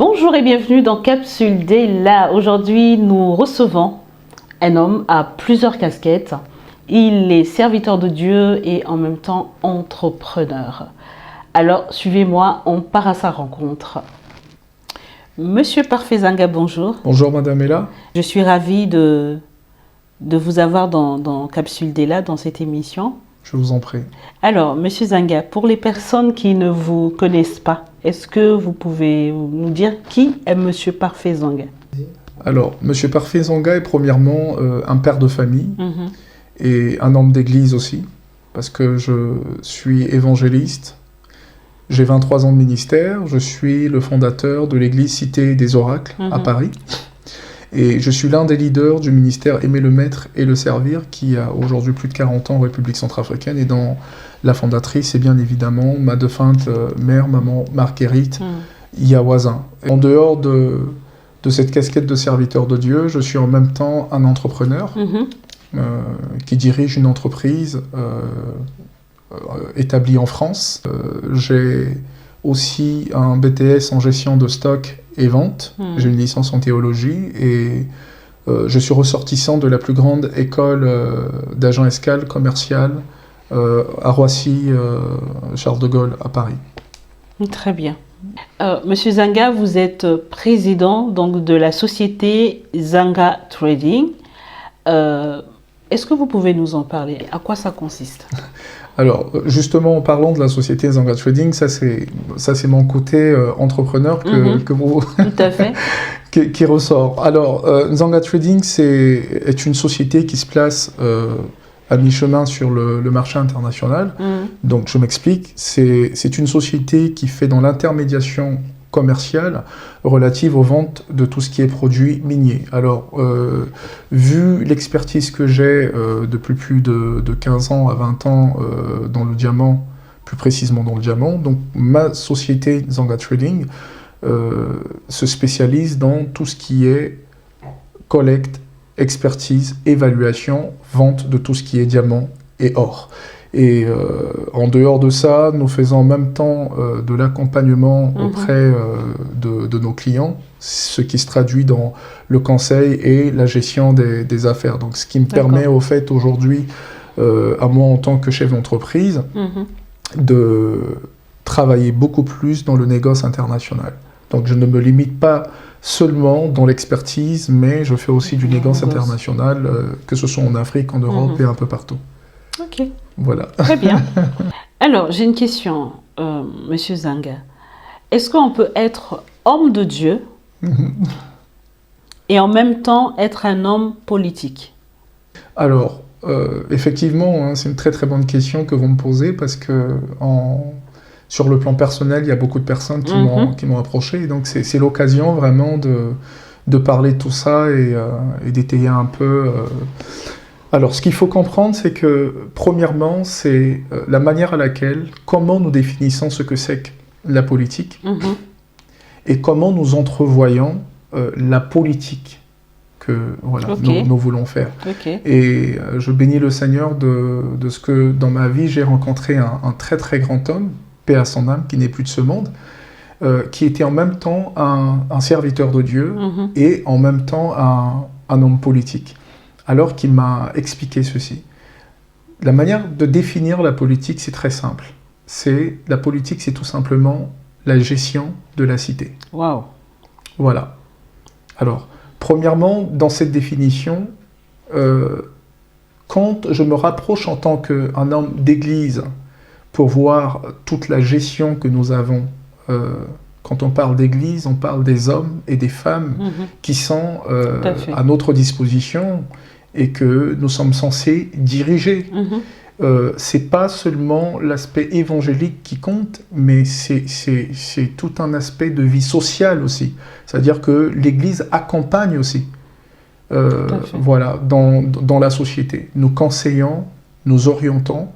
Bonjour et bienvenue dans Capsule d'Ella. Aujourd'hui, nous recevons un homme à plusieurs casquettes. Il est serviteur de Dieu et en même temps entrepreneur. Alors, suivez-moi, on part à sa rencontre. Monsieur Parfait Zanga, bonjour. Bonjour Madame Ella. Je suis ravie de vous avoir dans Capsule d'Ella, dans cette émission. Je vous en prie. Alors, Monsieur Zanga, pour les personnes qui ne vous connaissent pas, est-ce que vous pouvez nous dire qui est Monsieur Parfait Zanga? Alors, Monsieur Parfait Zanga est premièrement un père de famille et un homme d'église aussi, parce que je suis évangéliste. J'ai 23 ans de ministère, je suis le fondateur de l'église Cité des Oracles à Paris. Et je suis l'un des leaders du ministère Aimer le Maître et le Servir, qui a aujourd'hui plus de 40 ans en République centrafricaine, et dont la fondatrice est bien évidemment ma défunte mère, maman Marguerite Yawazin. En dehors de cette casquette de serviteur de Dieu, je suis en même temps un entrepreneur qui dirige une entreprise établie en France. J'ai aussi un BTS en gestion de stock et vente. J'ai une licence en théologie et je suis ressortissant de la plus grande école d'agent escale commercial à Roissy, Charles de Gaulle, à Paris. Très bien. Monsieur Zanga, vous êtes président donc, de la société Zanga Trading. Est-ce que vous pouvez nous en parler? À quoi ça consiste? Alors, justement, en parlant de la société Zanga Trading, ça c'est mon côté entrepreneur que vous... Tout à fait. qui ressort. Alors, Zanga Trading est une société qui se place à mi-chemin sur le marché international. Donc, je m'explique. C'est une société qui fait dans l'intermédiation commerciale relative aux ventes de tout ce qui est produit minier. Alors, vu l'expertise que j'ai depuis plus de 15 ans à 20 ans dans le diamant, plus précisément dans le diamant, donc ma société Zanga Trading se spécialise dans tout ce qui est collecte, expertise, évaluation, vente de tout ce qui est diamant et or. Et en dehors de ça, nous faisons en même temps de l'accompagnement auprès de nos clients, ce qui se traduit dans le conseil et la gestion des affaires. Donc, ce qui me permet au fait aujourd'hui, à moi en tant que chef d'entreprise, de travailler beaucoup plus dans le négoce international. Donc, je ne me limite pas seulement dans l'expertise, mais je fais aussi du négoce international, que ce soit en Afrique, en Europe et un peu partout. Ok. Voilà. Très bien. Alors, j'ai une question, Monsieur Zanga. Est-ce qu'on peut être homme de Dieu et en même temps être un homme politique? Alors, effectivement, hein, c'est une très très bonne question que vous me posez parce que sur le plan personnel, il y a beaucoup de personnes qui m'ont approché. Et donc, c'est l'occasion vraiment de parler de tout ça et d'étayer un peu... Alors, ce qu'il faut comprendre, c'est que, premièrement, c'est la manière à laquelle, comment nous définissons ce que c'est que la politique et comment nous entrevoyons la politique que nous voulons faire. Et je bénis le Seigneur de ce que, dans ma vie, j'ai rencontré un très très grand homme, paix à son âme, qui n'est plus de ce monde, qui était en même temps un serviteur de Dieu et en même temps un homme politique. Alors qu'il m'a expliqué ceci. La manière de définir la politique, c'est très simple. La politique, c'est tout simplement la gestion de la cité. Waouh. Voilà. Alors, premièrement, dans cette définition, quand je me rapproche en tant qu'un homme d'église pour voir toute la gestion que nous avons, quand on parle d'église, on parle des hommes et des femmes qui sont à notre disposition et que nous sommes censés diriger. C'est pas seulement l'aspect évangélique qui compte, mais c'est tout un aspect de vie sociale aussi. C'est-à-dire que l'Église accompagne aussi voilà, dans la société. Nous conseillons, nous orientons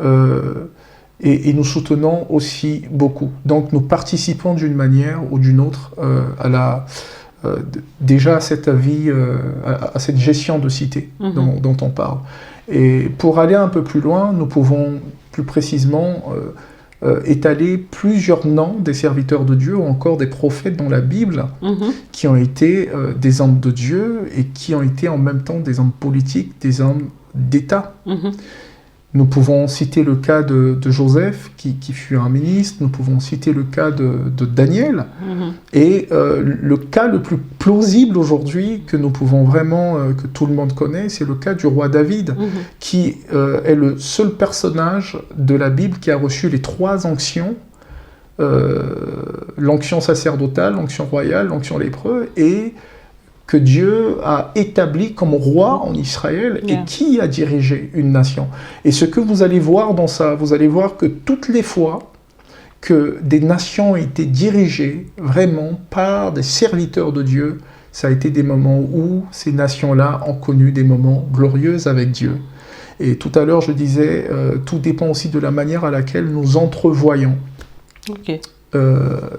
et nous soutenons aussi beaucoup. Donc nous participons d'une manière ou d'une autre déjà à cette vie, à cette gestion de cité dont on parle. Et pour aller un peu plus loin, nous pouvons plus précisément étaler plusieurs noms des serviteurs de Dieu ou encore des prophètes dans la Bible qui ont été des hommes de Dieu et qui ont été en même temps des hommes politiques, des hommes d'État. Nous pouvons citer le cas de Joseph, qui fut un ministre, nous pouvons citer le cas de Daniel, et le cas le plus plausible aujourd'hui, que nous pouvons vraiment, que tout le monde connaît, c'est le cas du roi David, qui est le seul personnage de la Bible qui a reçu les 3 onctions, l'onction sacerdotale, l'onction royale, l'onction lépreux, et que Dieu a établi comme roi en Israël et qui a dirigé une nation. Et ce que vous allez voir dans ça, vous allez voir que toutes les fois que des nations ont été dirigées vraiment par des serviteurs de Dieu, ça a été des moments où ces nations-là ont connu des moments glorieux avec Dieu. Et tout à l'heure, je disais, tout dépend aussi de la manière à laquelle nous entrevoyons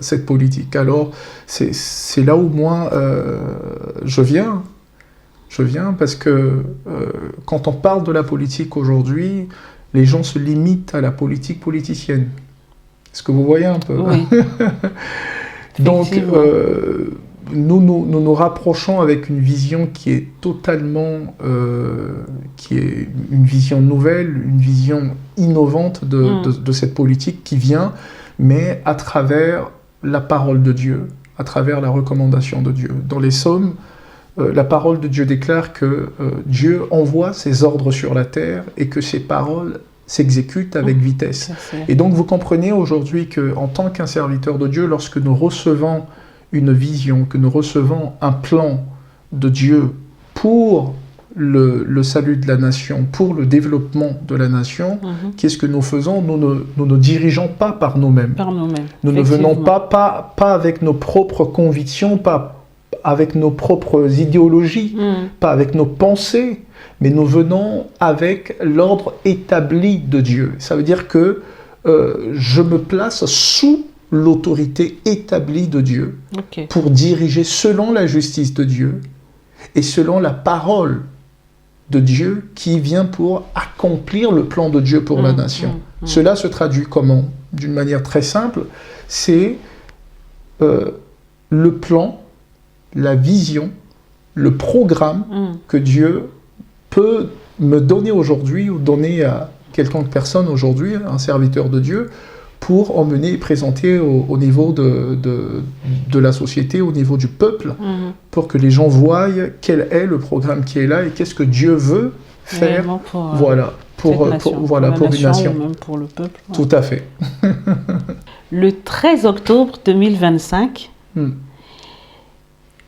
cette politique. Alors, c'est là où moi, je viens parce que quand on parle de la politique aujourd'hui, les gens se limitent à la politique politicienne. Est-ce que vous voyez un peu? Oui. Donc, nous rapprochons avec une vision qui est totalement, qui est une vision nouvelle, une vision innovante de cette politique qui vient, mais à travers la parole de Dieu, à travers la recommandation de Dieu. Dans les psaumes, la parole de Dieu déclare que Dieu envoie ses ordres sur la terre et que ses paroles s'exécutent avec vitesse. Et donc vous comprenez aujourd'hui qu'en tant qu'un serviteur de Dieu, lorsque nous recevons une vision, que nous recevons un plan de Dieu pour le salut de la nation, pour le développement de la nation, qu'est-ce que nous faisons? Nous ne dirigeons pas par nous-mêmes. Nous ne venons pas avec nos propres convictions, pas avec nos propres idéologies, pas avec nos pensées, mais nous venons avec l'ordre établi de Dieu. Ça veut dire que je me place sous l'autorité établie de Dieu pour diriger selon la justice de Dieu et selon la parole de Dieu qui vient pour accomplir le plan de Dieu pour la nation. Cela se traduit comment? D'une manière très simple, c'est le plan, la vision, le programme que Dieu peut me donner aujourd'hui ou donner à quelconque personne aujourd'hui, un serviteur de Dieu, pour emmener et présenter au niveau de la société, au niveau du peuple, pour que les gens voient quel est le programme qui est là et qu'est-ce que Dieu veut faire pour une nation. Ou même pour le peuple. Tout à fait. Le 13 octobre 2025,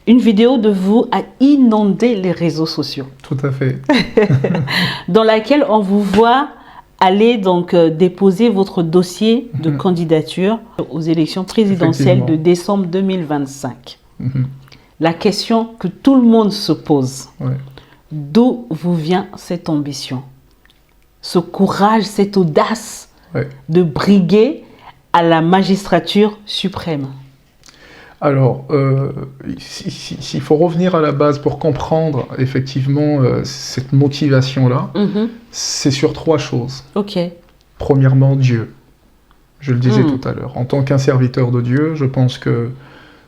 une vidéo de vous a inondé les réseaux sociaux. Tout à fait. Dans laquelle on vous voit aller donc déposer votre dossier de candidature aux élections présidentielles de décembre 2025. La question que tout le monde se pose, d'où vous vient cette ambition, ce courage, cette audace de briguer à la magistrature suprême? Alors, s'il faut revenir à la base pour comprendre effectivement cette motivation-là, c'est sur 3 choses. Premièrement, Dieu. Je le disais tout à l'heure. En tant qu'un serviteur de Dieu, je pense que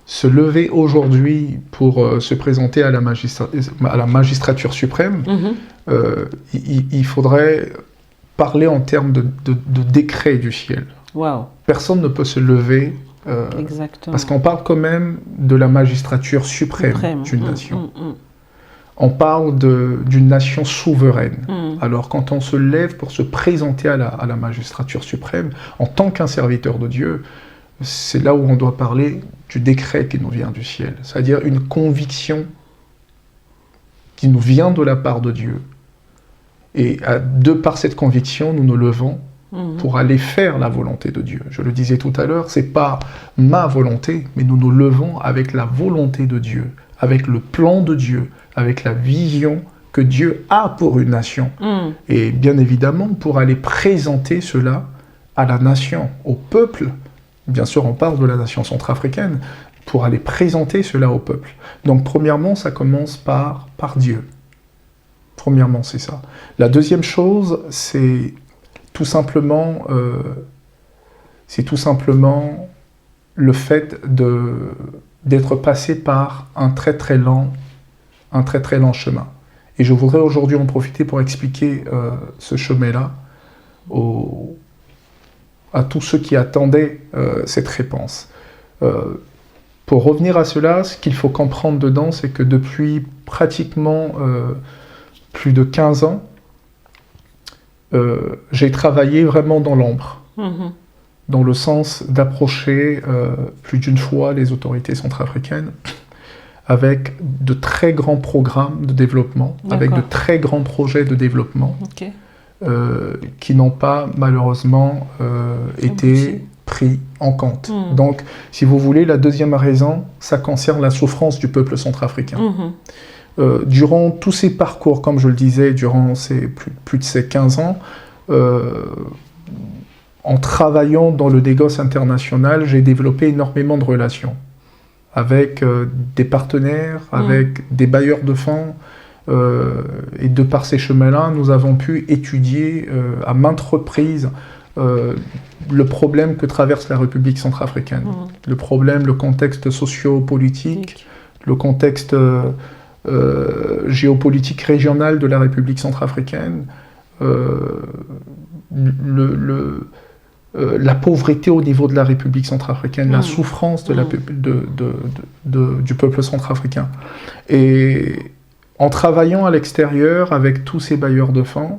se lever aujourd'hui pour se présenter à la magistrature suprême, il faudrait parler en termes de décret du ciel. Personne ne peut se lever parce qu'on parle quand même de la magistrature suprême d'une nation. On parle d'une nation souveraine. Alors quand on se lève pour se présenter à la magistrature suprême, en tant qu'un serviteur de Dieu, c'est là où on doit parler du décret qui nous vient du ciel. C'est-à-dire une conviction qui nous vient de la part de Dieu. Et de par cette conviction, nous nous levons pour aller faire la volonté de Dieu. Je le disais tout à l'heure, c'est pas ma volonté, mais nous nous levons avec la volonté de Dieu, avec le plan de Dieu, avec la vision que Dieu a pour une nation. Et bien évidemment, pour aller présenter cela à la nation, au peuple. Bien sûr, on parle de la nation centrafricaine, pour aller présenter cela au peuple. Donc, premièrement, ça commence par Dieu. Premièrement, c'est ça. La deuxième chose, c'est tout simplement c'est tout simplement le fait d'être passé par un très très lent chemin. Et je voudrais aujourd'hui en profiter pour expliquer ce chemin-là à tous ceux qui attendaient cette réponse. Pour revenir à cela, ce qu'il faut comprendre dedans, c'est que depuis pratiquement plus de 15 ans, j'ai travaillé vraiment dans l'ombre, dans le sens d'approcher plus d'une fois les autorités centrafricaines avec de très grands programmes de développement, avec de très grands projets de développement qui n'ont pas malheureusement été pris en compte. Donc, si vous voulez, la deuxième raison, ça concerne la souffrance du peuple centrafricain. Durant tous ces parcours, comme je le disais, durant plus de ces 15 ans, en travaillant dans le négoce international, j'ai développé énormément de relations avec des partenaires, avec des bailleurs de fonds, et de par ces chemins-là, nous avons pu étudier à maintes reprises le problème que traverse la République centrafricaine, le problème, le contexte socio-politique, le contexte géopolitique régional de la République centrafricaine, la pauvreté au niveau de la République centrafricaine, la souffrance du peuple centrafricain. Et en travaillant à l'extérieur avec tous ces bailleurs de fonds,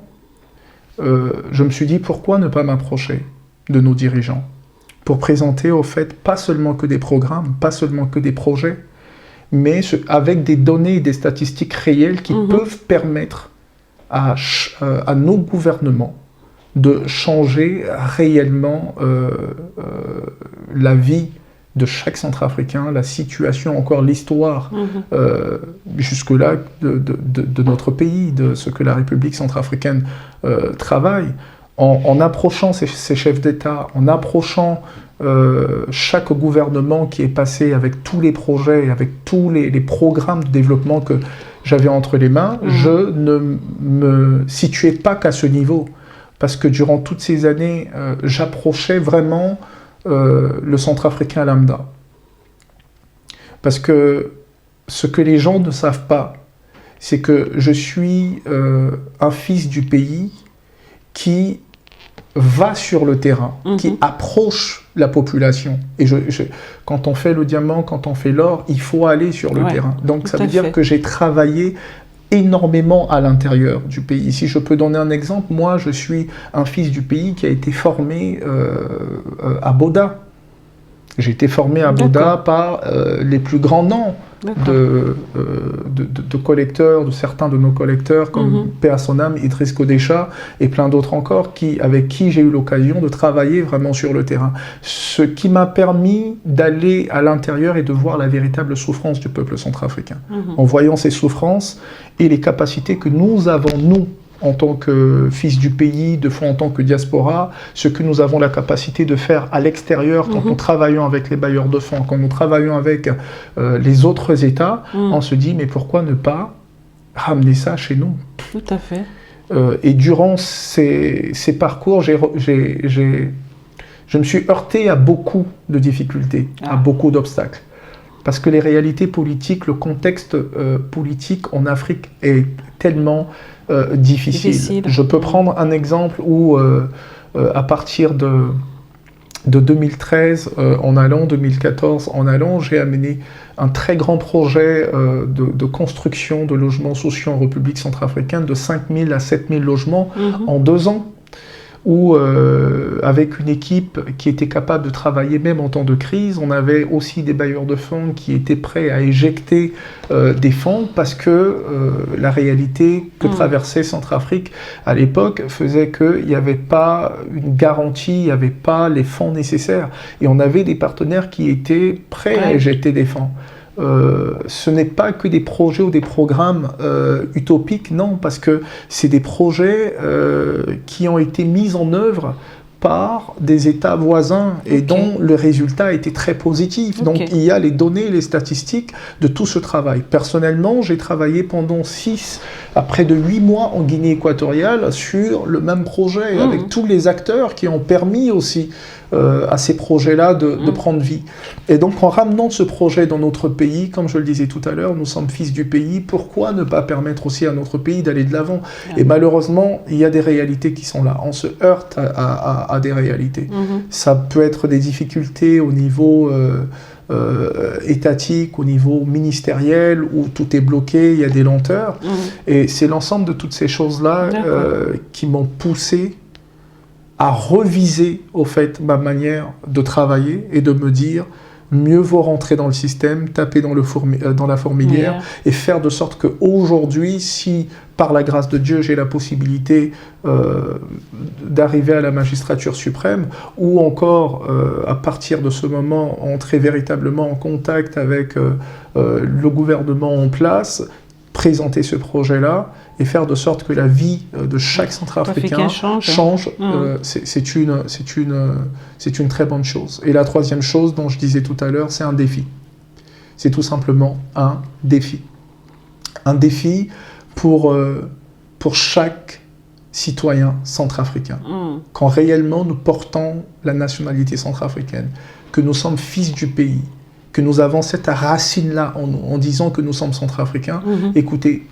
je me suis dit pourquoi ne pas m'approcher de nos dirigeants pour présenter au fait pas seulement que des programmes, pas seulement que des projets, mais avec des données et des statistiques réelles qui peuvent permettre à nos gouvernements de changer réellement la vie de chaque Centrafricain, la situation, encore l'histoire jusque-là de notre pays, de ce que la République centrafricaine travaille, en approchant ces chefs d'État, en approchant chaque gouvernement qui est passé avec tous les projets, avec tous les programmes de développement que j'avais entre les mains, je ne me situais pas qu'à ce niveau. Parce que durant toutes ces années, j'approchais vraiment le Centrafricain lambda. Parce que ce que les gens ne savent pas, c'est que je suis un fils du pays qui va sur le terrain, qui approche la population. Et quand on fait le diamant, quand on fait l'or, il faut aller sur le terrain. Donc ça veut dire que j'ai travaillé énormément à l'intérieur du pays. Si je peux donner un exemple, moi je suis un fils du pays qui a été formé à Boda. J'ai été formé à Boda par les plus grands noms de collecteurs, de certains de nos collecteurs, comme Paix à son âme, Idriss Kodesha, et plein d'autres encore, avec qui j'ai eu l'occasion de travailler vraiment sur le terrain. Ce qui m'a permis d'aller à l'intérieur et de voir la véritable souffrance du peuple centrafricain. En voyant ces souffrances et les capacités que nous avons, nous, en tant que fils du pays, de fois en tant que diaspora, ce que nous avons la capacité de faire à l'extérieur, quand nous travaillons avec les bailleurs de fonds, quand nous travaillons avec les autres États, on se dit, mais pourquoi ne pas ramener ça chez nous? Tout à fait. Et durant ces parcours, je me suis heurté à beaucoup de difficultés, à beaucoup d'obstacles. Parce que les réalités politiques, le contexte politique en Afrique est tellement difficile. Je peux prendre un exemple où, à partir de 2013 en allant, 2014 en allant, j'ai amené un très grand projet de construction de logements sociaux en République centrafricaine de 5 000 à 7 000 logements en 2 ans. Où, avec une équipe qui était capable de travailler même en temps de crise, on avait aussi des bailleurs de fonds qui étaient prêts à éjecter des fonds parce que la réalité que traversait Centrafrique à l'époque faisait qu'il n'y avait pas une garantie, il n'y avait pas les fonds nécessaires. Et on avait des partenaires qui étaient prêts à éjecter des fonds. Ce n'est pas que des projets ou des programmes utopiques, non, parce que c'est des projets qui ont été mis en œuvre par des États voisins et dont le résultat était très positif. Donc il y a les données, les statistiques de tout ce travail. Personnellement, j'ai travaillé pendant près de 8 mois en Guinée équatoriale sur le même projet, avec tous les acteurs qui ont permis aussi à ces projets-là de prendre vie. Et donc en ramenant ce projet dans notre pays, comme je le disais tout à l'heure, nous sommes fils du pays, pourquoi ne pas permettre aussi à notre pays d'aller de l'avant? Et malheureusement, il y a des réalités qui sont là. On se heurte à des réalités. Ça peut être des difficultés au niveau étatique, au niveau ministériel, où tout est bloqué, il y a des lenteurs. Et c'est l'ensemble de toutes ces choses-là qui m'ont poussé à reviser, au fait, ma manière de travailler et de me dire mieux vaut rentrer dans le système, taper dans la fourmilière et faire de sorte qu'aujourd'hui, si par la grâce de Dieu, j'ai la possibilité d'arriver à la magistrature suprême ou encore, à partir de ce moment, entrer véritablement en contact avec le gouvernement en place, présenter ce projet-là et faire de sorte que la vie de chaque Centrafricain change, c'est une très bonne chose. Et la troisième chose dont je disais tout à l'heure, c'est un défi. C'est tout simplement un défi. Un défi pour chaque citoyen centrafricain. Quand réellement nous portons la nationalité centrafricaine, que nous sommes fils du pays, que nous avons cette racine-là en disant que nous sommes centrafricains, écoutez,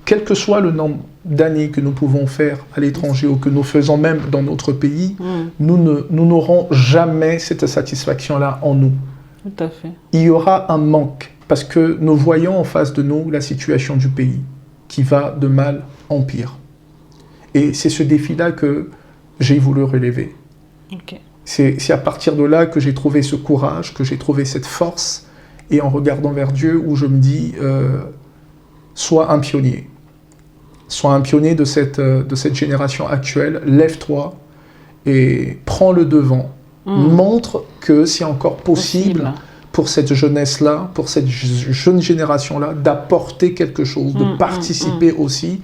quel que soit le nombre d'années que nous pouvons faire à l'étranger ou que nous faisons même dans notre pays, nous n'aurons jamais cette satisfaction-là en nous. Tout à fait. Il y aura un manque parce que nous voyons en face de nous la situation du pays qui va de mal en pire. Et c'est ce défi-là que j'ai voulu relever. C'est à partir de là que j'ai trouvé ce courage, que j'ai trouvé cette force, et en regardant vers Dieu, où je me dis, sois un pionnier. Sois un pionnier de cette génération actuelle, lève-toi et prends le devant. Montre que c'est encore possible pour cette jeunesse-là, pour cette jeune génération-là, d'apporter quelque chose, de participer aussi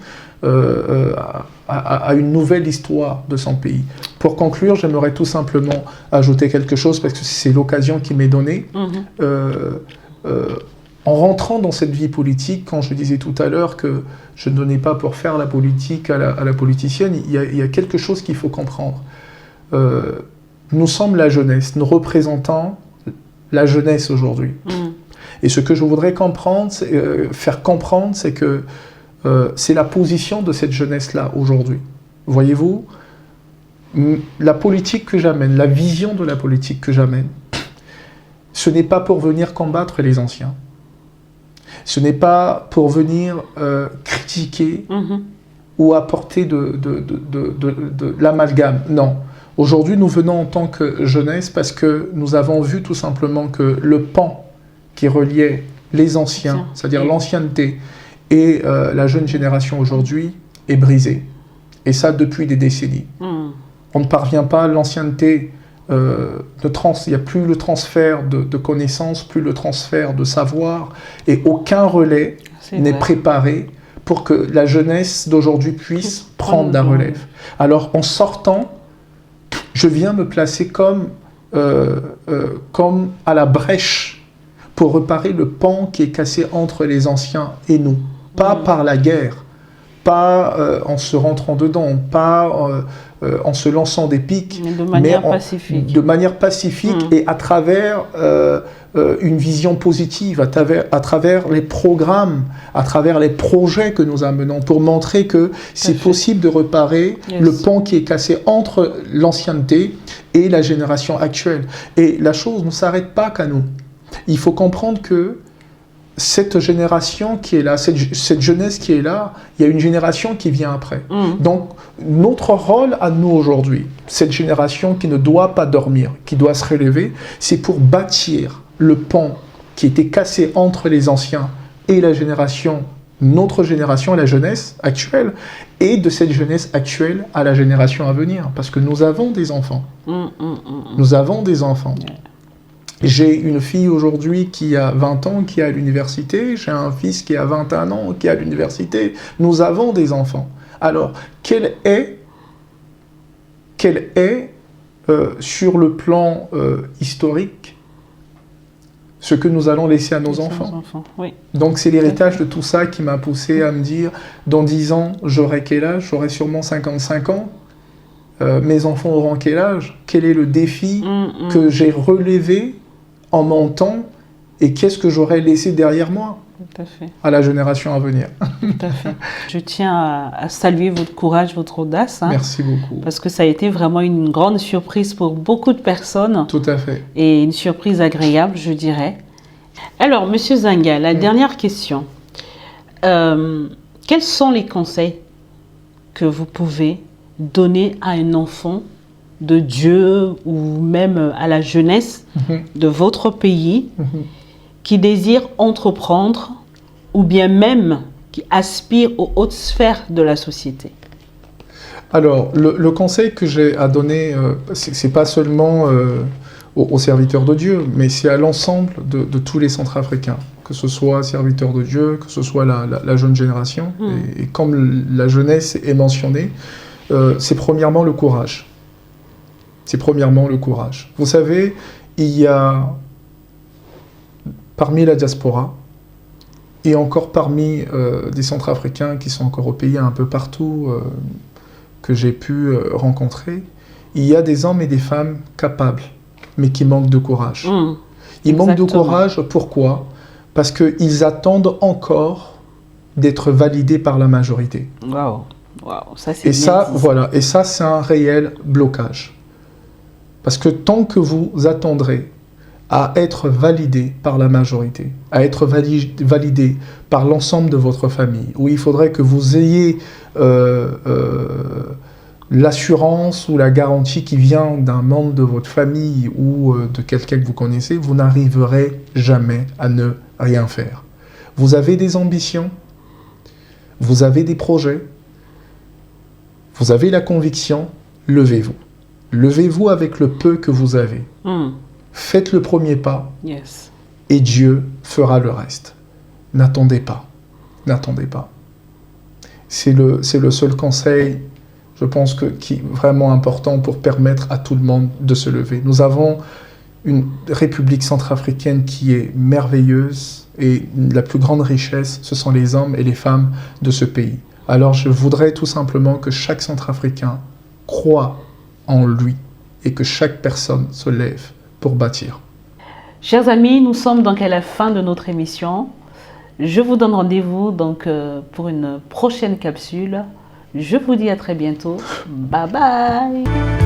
à une nouvelle histoire de son pays. Pour conclure, j'aimerais tout simplement ajouter quelque chose, parce que c'est l'occasion qui m'est donnée. En rentrant dans cette vie politique, quand je disais tout à l'heure que je ne donnais pas pour faire la politique à la politicienne, il y a quelque chose qu'il faut comprendre. Nous sommes la jeunesse, nous représentons la jeunesse aujourd'hui. Et ce que je voudrais faire comprendre, c'est que c'est la position de cette jeunesse-là aujourd'hui. Voyez-vous, la politique que j'amène, la vision de la politique que j'amène, ce n'est pas pour venir combattre les anciens. Ce n'est pas pour venir critiquer ou apporter de l'amalgame. Non. Aujourd'hui, nous venons en tant que jeunesse parce que nous avons vu tout simplement que le pan qui reliait les anciens, c'est-à-dire l'ancienneté, et la jeune génération aujourd'hui est brisée. Et ça depuis des décennies. On ne parvient pas à l'ancienneté. Il n'y a plus le transfert de connaissances, plus le transfert de savoir, et aucun relais n'est préparé pour que la jeunesse d'aujourd'hui puisse prendre la relève. Alors en sortant, je viens me placer comme à la brèche pour réparer le pan qui est cassé entre les anciens et nous. Pas par la guerre, pas en se rentrant dedans, pas en se lançant des pics, mais de manière pacifique et à travers une vision positive, à travers les programmes, à travers les projets que nous amenons, pour montrer que c'est possible de réparer le pan qui est cassé entre l'ancienneté et la génération actuelle. Et la chose ne s'arrête pas qu'à nous. Il faut comprendre que cette génération qui est là, cette jeunesse qui est là, il y a une génération qui vient après. Donc, notre rôle à nous aujourd'hui, cette génération qui ne doit pas dormir, qui doit se relever, c'est pour bâtir le pont qui était cassé entre les anciens et la génération, notre génération, la jeunesse actuelle, et de cette jeunesse actuelle à la génération à venir. Parce que nous avons des enfants. Nous avons des enfants. J'ai une fille aujourd'hui qui a 20 ans, qui est à l'université. J'ai un fils qui a 21 ans, qui est à l'université. Nous avons des enfants. Alors, quelle est sur le plan historique, ce que nous allons laisser à nos enfants. Oui. Donc c'est l'héritage de tout ça qui m'a poussé à me dire, dans 10 ans, j'aurai quel âge? J'aurai sûrement 55 ans. Mes enfants auront quel âge? Quel est le défi que j'ai relevé en montant et qu'est-ce que j'aurais laissé derrière moi? Tout à fait. À la génération à venir. Tout à fait. Je tiens à saluer votre courage, votre audace. Merci beaucoup. Parce que ça a été vraiment une grande surprise pour beaucoup de personnes. Tout à fait. Et une surprise agréable, je dirais. Alors, Monsieur Zanga, la dernière question. Quels sont les conseils que vous pouvez donner à un enfant de Dieu ou même à la jeunesse de votre pays qui désire entreprendre ou bien même qui aspire aux hautes sphères de la société? Alors, le conseil que j'ai à donner, c'est pas seulement aux serviteurs de Dieu, mais c'est à l'ensemble de tous les Centrafricains, que ce soit serviteurs de Dieu, que ce soit la jeune génération. Et comme la jeunesse est mentionnée, c'est premièrement le courage. C'est premièrement le courage. Vous savez, il y a parmi la diaspora, et encore parmi des Centrafricains qui sont encore au pays un peu partout, que j'ai pu rencontrer, il y a des hommes et des femmes capables, mais qui manquent de courage. Ils manquent de courage, pourquoi? Parce qu'ils attendent encore d'être validés par la majorité. Waouh, ça c'est et ça, voilà, et ça c'est un réel blocage. Parce que tant que vous attendrez à être validé par la majorité, à être validé par l'ensemble de votre famille, où il faudrait que vous ayez l'assurance ou la garantie qui vient d'un membre de votre famille ou de quelqu'un que vous connaissez, vous n'arriverez jamais à ne rien faire. Vous avez des ambitions, vous avez des projets, vous avez la conviction, levez-vous. Levez-vous avec le peu que vous avez. Faites le premier pas et Dieu fera le reste. N'attendez pas. N'attendez pas. C'est le seul conseil, je pense, qui est vraiment important pour permettre à tout le monde de se lever. Nous avons une République centrafricaine qui est merveilleuse et la plus grande richesse, ce sont les hommes et les femmes de ce pays. Alors je voudrais tout simplement que chaque Centrafricain croit en lui et que chaque personne se lève pour bâtir. Chers amis, nous sommes donc à la fin de notre émission. Je vous donne rendez-vous donc pour une prochaine capsule. Je vous dis à très bientôt. Bye bye.